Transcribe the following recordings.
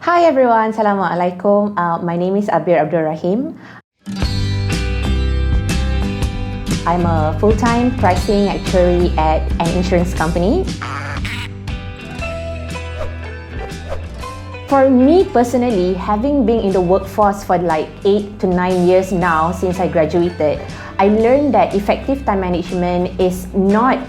Hi everyone, Assalamualaikum. My name is Abir Abdul Rahim. I'm a full-time pricing actuary at an insurance company. For me personally, having been in the workforce for like 8 to 9 years now since I graduated, I learned that effective time management is not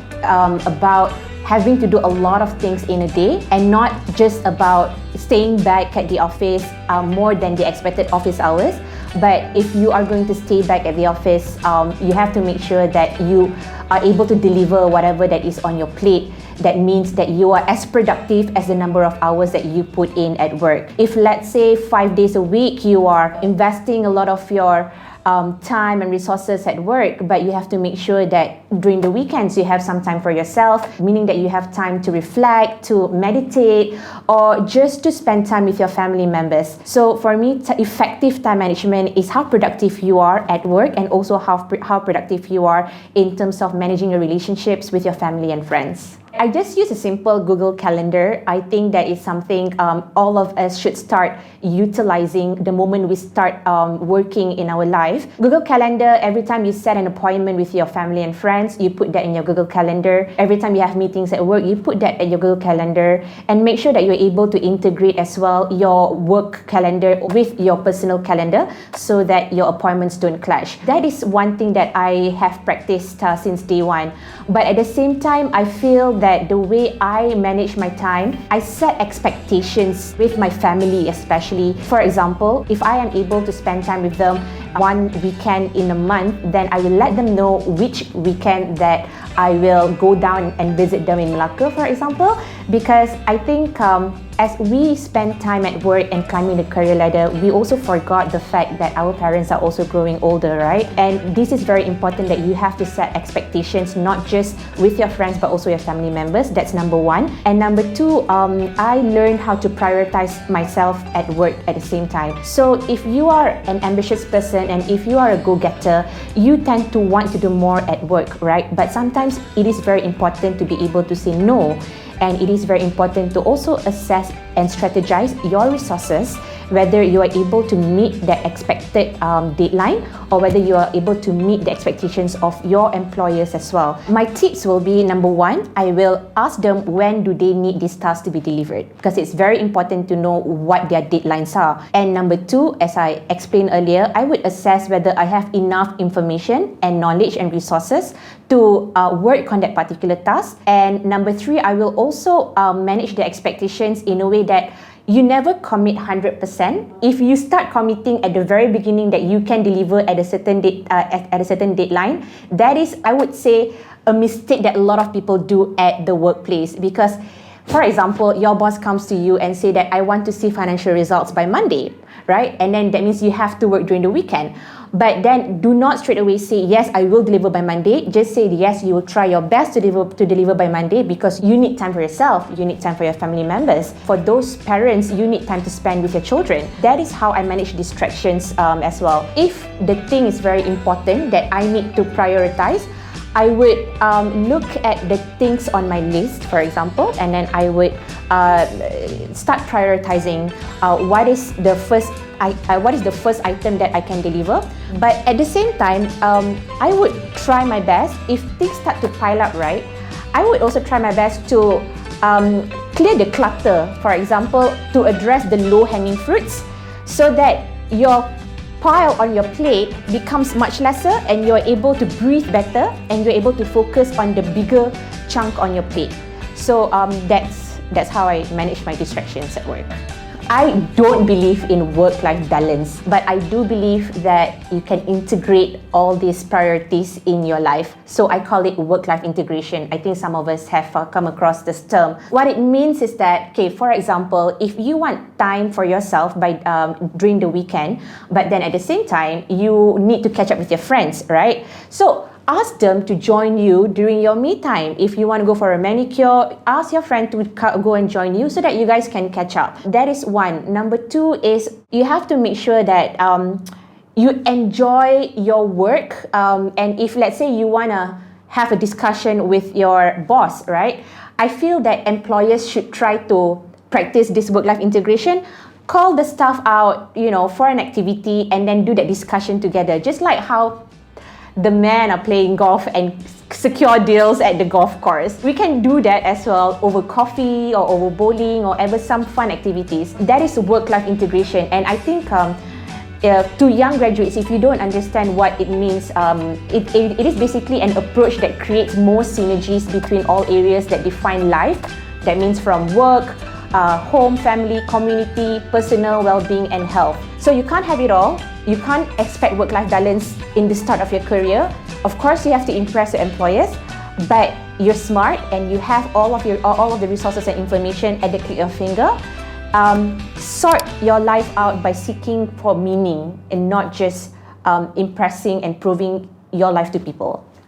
about having to do a lot of things in a day and not just about staying back at the office more than the expected office hours. But if you are going to stay back at the office, you have to make sure that you are able to deliver whatever that is on your plate. That means that you are as productive as the number of hours that you put in at work. If let's say 5 days a week, you are investing a lot of your time and resources at work, but you have to make sure that during the weekends you have some time for yourself, meaning that you have time to reflect, to meditate, or just to spend time with your family members. So for me, effective time management is how productive you are at work and also how productive you are in terms of managing your relationships with your family and friends. I just use a simple Google Calendar. I think that is something all of us should start utilizing the moment we start working in our life. Google Calendar, every time you set an appointment with your family and friends, you put that in your Google Calendar. Every time you have meetings at work, you put that in your Google Calendar, and make sure that you're able to integrate as well your work calendar with your personal calendar so that your appointments don't clash. That is one thing that I have practiced since day one. But at the same time, I feel that the way I manage my time, I set expectations with my family especially. For example, if I am able to spend time with them one weekend in a month, then I will let them know which weekend that I will go down and visit them in Malacca, for example, because I think as we spend time at work and climbing the career ladder, we also forgot the fact that our parents are also growing older, right? And this is very important that you have to set expectations, not just with your friends, but also your family members. That's number one. And number two, I learned how to prioritize myself at work at the same time. So if you are an ambitious person and if you are a go-getter, you tend to want to do more at work, right? But sometimes it is very important to be able to say no. And it is very important to also assess and strategize your resources, whether you are able to meet the expected deadline or whether you are able to meet the expectations of your employers as well. My tips will be, number one, I will ask them when do they need this task to be delivered, because it's very important to know what their deadlines are. And number two, as I explained earlier, I would assess whether I have enough information and knowledge and resources to work on that particular task. And number three, I will also manage the expectations in a way that you never commit 100%. If you start committing at the very beginning that you can deliver at a certain date, at a certain deadline, that is, I would say, a mistake that a lot of people do at the workplace. Because, for example, your boss comes to you and say that I want to see financial results by Monday, right? And then that means you have to work during the weekend. But then do not straight away say, yes, I will deliver by Monday. Just say, yes, you will try your best to deliver by Monday, because you need time for yourself. You need time for your family members. For those parents, you need time to spend with your children. That is how I manage distractions as well. If the thing is very important that I need to prioritize, I would look at the things on my list, for example, and then I would start prioritizing what is the first item that I can deliver. But at the same time, I would try my best. If things start to pile up, right, I would also try my best to clear the clutter, for example, to address the low-hanging fruits, so that your pile on your plate becomes much lesser and you're able to breathe better and you're able to focus on the bigger chunk on your plate. So that's how I manage my distractions at work. I don't believe in work-life balance, but I do believe that you can integrate all these priorities in your life. So I call it work-life integration. I think some of us have come across this term. What it means is that, okay, for example, if you want time for yourself by during the weekend, but then at the same time, you need to catch up with your friends, right? So ask them to join you during your me time. If you want to go for a manicure, ask your friend to go and join you so that you guys can catch up. That is one. Number two is you have to make sure that you enjoy your work. And if, let's say, you want to have a discussion with your boss, right? I feel that employers should try to practice this work-life integration. call the staff out, for an activity and then do that discussion together. Just like how the men are playing golf and secure deals at the golf course. We can do that as well over coffee or over bowling or ever some fun activities. That is work-life integration, and I think to young graduates, if you don't understand what it means, it is basically an approach that creates more synergies between all areas that define life. That means from work, home, family, community, personal well-being and health. So you can't have it all. You can't expect work-life balance in the start of your career. Of course, you have to impress your employers, but you're smart and you have all of the resources and information at the click of a finger. Sort your life out by seeking for meaning and not just impressing and proving your life to people.